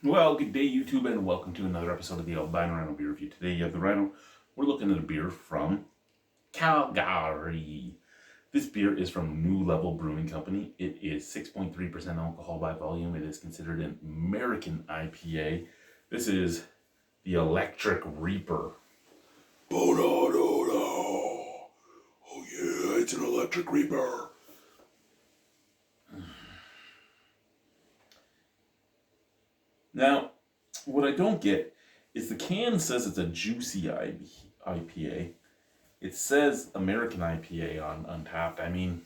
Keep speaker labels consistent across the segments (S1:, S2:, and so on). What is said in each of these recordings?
S1: Well, good day, YouTube, and welcome to another episode of the Albino Rhino beer review. Today, you have the Rhino. We're looking at a beer from Calgary. This beer is from New Level Brewing Company. It is 6.3% alcohol by volume. It is considered an American IPA. This is the Electric Reaper. Oh yeah, it's an Electric Reaper. Now, what I don't get is the can says it's a juicy IPA. It says American IPA on Untapped. I mean,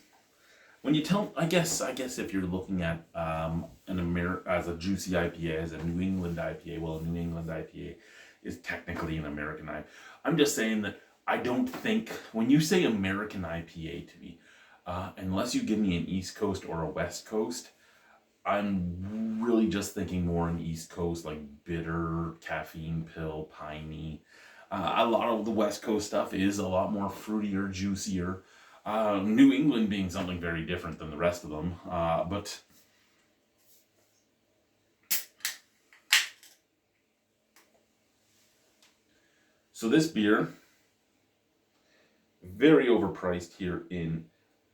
S1: when you tell, I guess if you're looking at as a juicy IPA, as a New England IPA, well, a New England IPA is technically an American IPA. I'm just saying that I don't think, when you say American IPA to me, unless you give me an East Coast or a West Coast, I'm really just thinking more on East Coast, like bitter, caffeine pill, piney. A lot of the West Coast stuff is a lot more fruitier, juicier. New England being something very different than the rest of them. But so this beer, very overpriced here in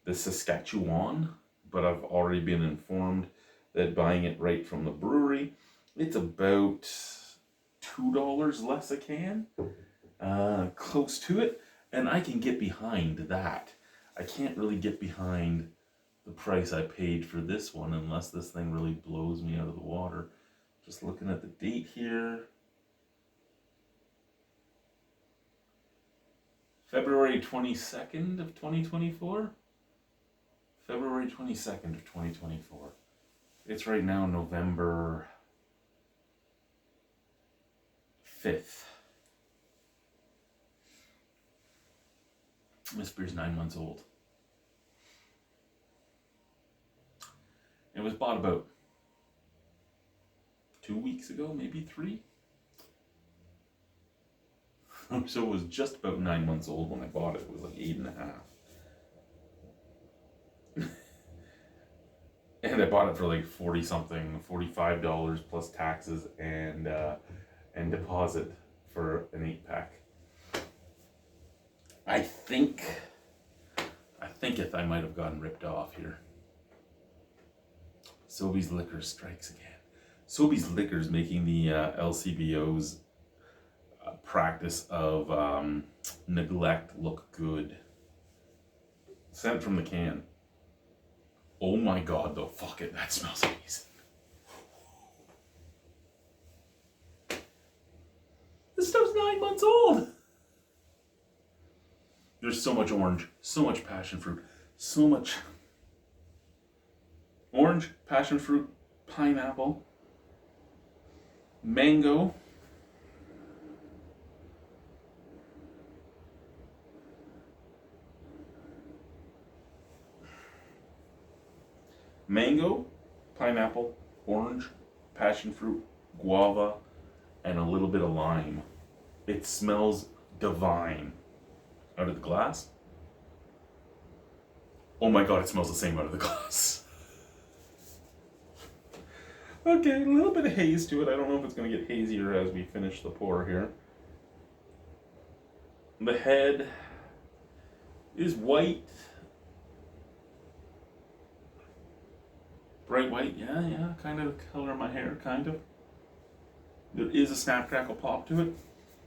S1: the Saskatchewan, but I've already been informed that buying it right from the brewery, it's about $2 less a can, close to it, and I can get behind that. I can't really get behind the price I paid for this one unless this thing really blows me out of the water. Just looking at the date here. February 22nd of 2024? February 22nd of 2024. It's right now November 5th. This beer's 9 months old. It was bought about 2 weeks ago, maybe 3. So it was just about 9 months old when I bought it. It was like 8.5. And I bought it for like 40 something, $45 plus taxes and deposit for an 8-pack. I think if I might have gotten ripped off here. Sobeys Liquors strikes again. Sobeys Liquors making the LCBO's practice of neglect look good. Sent from the can. Oh my god, though, fuck it, that smells amazing. This stuff's 9 months old. There's so much orange, so much passion fruit, so much orange, passion fruit, pineapple, mango, pineapple, orange, passion fruit, guava, and a little bit of lime. It smells divine. Out of the glass? Oh my god, it smells the same out of the glass. Okay, a little bit of haze to it. I don't know if it's going to get hazier as we finish the pour here. The head is white. Bright white, yeah, kind of the color of my hair, kind of. There is a snap, crackle, pop to it.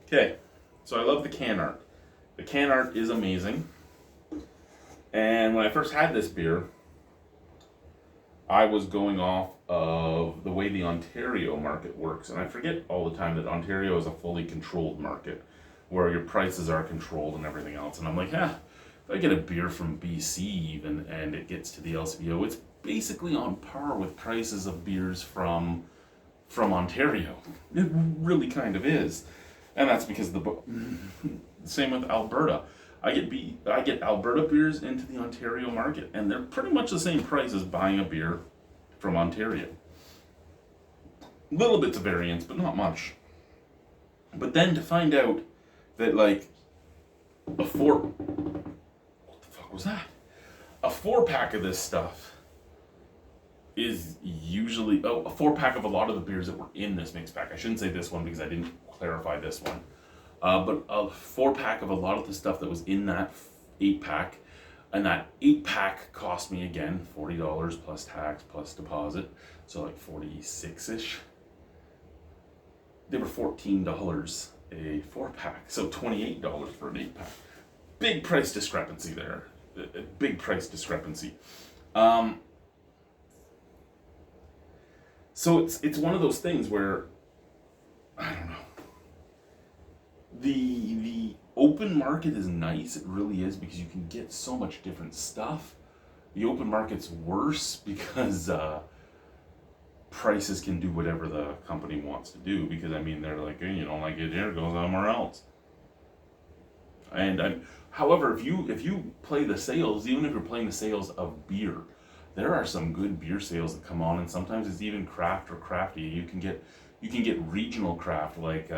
S1: Okay, so I love the can art. The can art is amazing. And when I first had this beer, I was going off of the way the Ontario market works. And I forget all the time that Ontario is a fully controlled market where your prices are controlled and everything else. And I'm like, if I get a beer from BC even and it gets to the LCBO, it's basically on par with prices of beers from Ontario. It really kind of is. And that's because same with Alberta. I get Alberta beers into the Ontario market, and they're pretty much the same price as buying a beer from Ontario. Little bits of variance, but not much. But then to find out that like what the fuck was that? A 4-pack of this stuff is usually a 4-pack of a lot of the beers that were in this mix pack. I shouldn't say this one because I didn't clarify this one. But a 4-pack of a lot of the stuff that was in that 8-pack. And that 8-pack cost me, again, $40 plus tax plus deposit. So like 46-ish. They were $14 a 4-pack. So $28 for an 8-pack. Big price discrepancy there. A big price discrepancy. So it's one of those things where, I don't know. The open market is nice, it really is, because you can get so much different stuff. The open market's worse because prices can do whatever the company wants to do, because I mean, they're like, hey, you don't like it here, go somewhere else. And however, if you play the sales, even if you're playing the sales of beer, there are some good beer sales that come on, and sometimes it's even craft or crafty. You can get regional craft like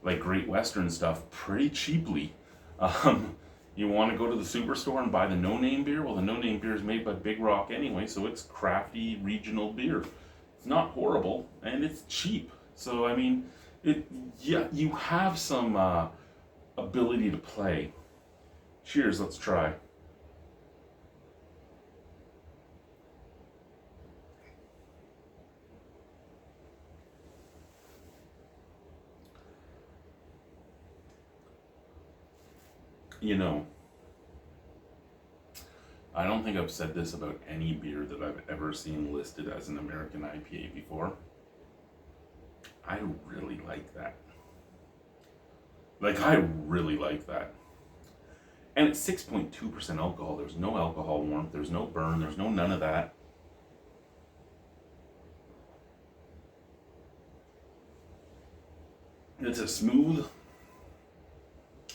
S1: Great Western stuff pretty cheaply. You want to go to the superstore and buy the no-name beer? Well, the no-name beer is made by Big Rock anyway, so it's crafty regional beer. It's not horrible, and it's cheap. So I mean, you have some ability to play. Cheers, let's try. You know, I don't think I've said this about any beer that I've ever seen listed as an American IPA before. I really like that. Like, I really like that. And it's 6.2% alcohol. There's no alcohol warmth. There's no burn. There's no none of that. It's a smooth.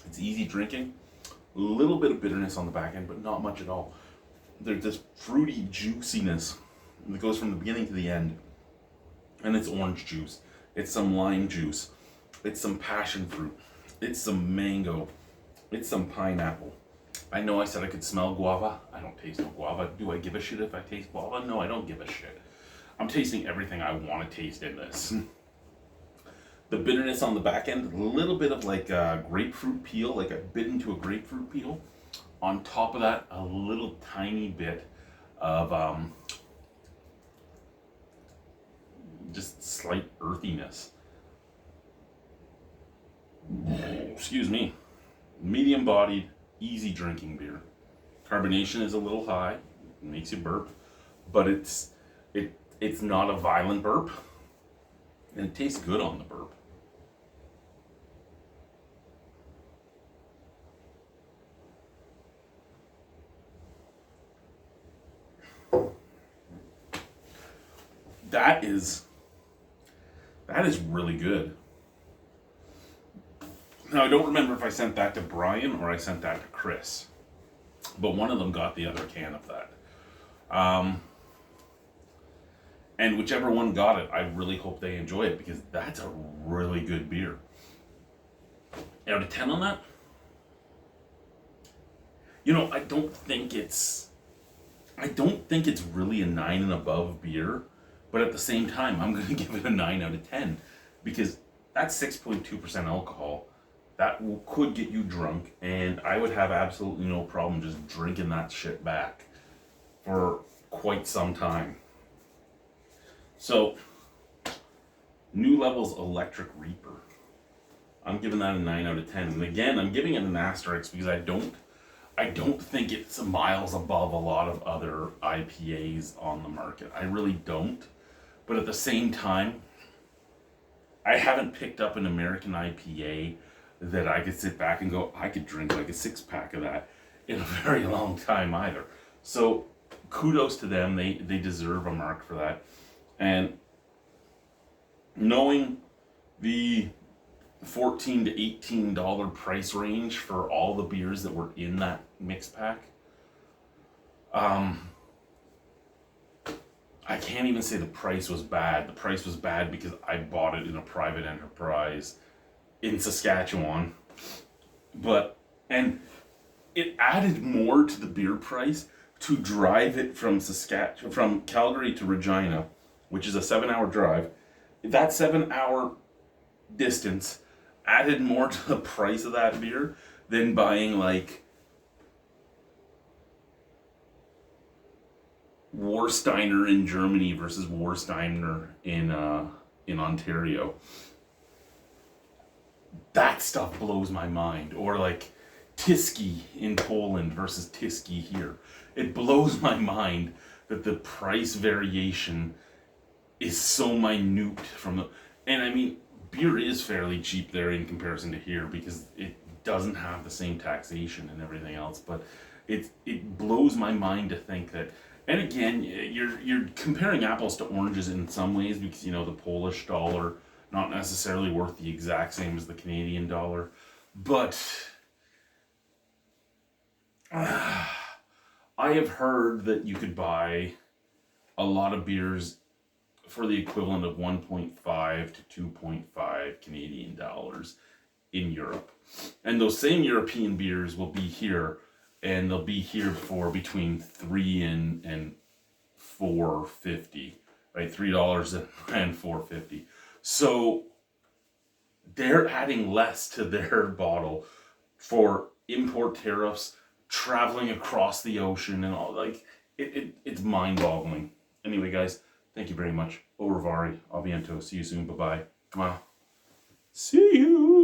S1: It's easy drinking. A little bit of bitterness on the back end, but not much at all. There's this fruity juiciness that goes from the beginning to the end. And it's orange juice. It's some lime juice. It's some passion fruit. It's some mango. It's some pineapple. I know I said I could smell guava. I don't taste no guava. Do I give a shit if I taste guava? No, I don't give a shit. I'm tasting everything I want to taste in this. The bitterness on the back end, a little bit of like a grapefruit peel, like a bit into a grapefruit peel. On top of that, a little tiny bit of just slight earthiness. Excuse me. Medium bodied, easy drinking beer. Carbonation is a little high, it makes you burp, but it's not a violent burp, and it tastes good on the burp. That is really good. Now, I don't remember if I sent that to Brian or I sent that to Chris, but one of them got the other can of that. And whichever one got it, I really hope they enjoy it, because that's a really good beer. Out of 10 on that? You know, I don't think it's really a 9 and above beer, but at the same time, I'm going to give it a 9 out of 10, because that's 6.2% alcohol. That could get you drunk, and I would have absolutely no problem just drinking that shit back for quite some time. So, New Level's Electric Reaper. I'm giving that a 9 out of 10. And again, I'm giving it an asterisk because I don't think it's miles above a lot of other IPAs on the market. I really don't. But at the same time, I haven't picked up an American IPA that I could sit back and go, I could drink like a 6-pack of that in a very long time either. So kudos to them. They deserve a mark for that. And knowing the $14 to $18 price range for all the beers that were in that mix pack, I can't even say the price was bad. The price was bad because I bought it in a private enterprise in Saskatchewan. And it added more to the beer price to drive it from from Calgary to Regina, which is a 7-hour drive, that 7-hour distance added more to the price of that beer than buying like Warsteiner in Germany versus Warsteiner in Ontario. That stuff blows my mind. Or like Tyskie in Poland versus Tyskie here. It blows my mind that the price variation is so minute from the. And I mean, beer is fairly cheap there in comparison to here because it doesn't have the same taxation and everything else. But it blows my mind to think that. And again, you're comparing apples to oranges in some ways because the Polish dollar not necessarily worth the exact same as the Canadian dollar, but I have heard that you could buy a lot of beers for the equivalent of 1.5 to 2.5 Canadian dollars in Europe. And those same European beers will be here, and they'll be here for between $3 and $4.50, right? $3 and $4.50. So they're adding less to their bottle for import tariffs, traveling across the ocean, and all. Like it's mind-boggling. Anyway, guys, thank you very much. Au revoir. A bientôt. See you soon. Bye-bye. Come on. See you.